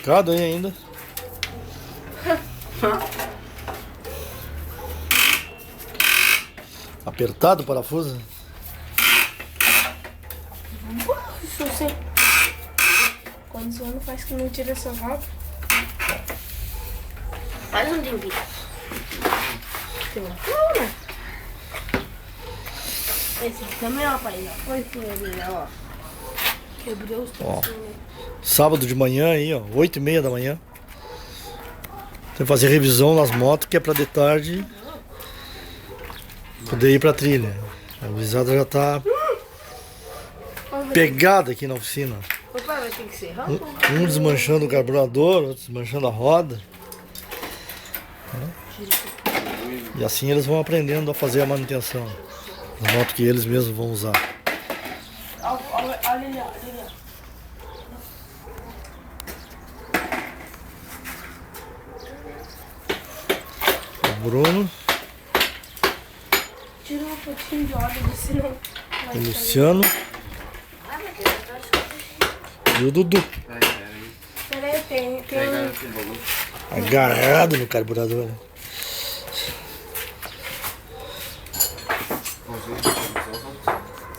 Complicado aí ainda. Apertado o parafuso. Se você... Quantos anos faz que não tira essa roda? Faz um tempinho. Não, né? Esse aqui também, ó, pai. Foi ali, ó. Quebrou os pedacinhos. Sábado de manhã aí, ó, 8h30 da manhã. Tem que fazer revisão nas motos, que é pra de tarde poder ir pra trilha. A gurizada já tá pegada aqui na oficina. Papai, vai ter que ser Um desmanchando o carburador, outro desmanchando a roda. E assim eles vão aprendendo a fazer a manutenção da moto que eles mesmos vão usar. Olha ali, ó. O Bruno, Tira um pouquinho de óleo, senão vai o Luciano e o Dudu. Peraí, tem Agarrado no carburador.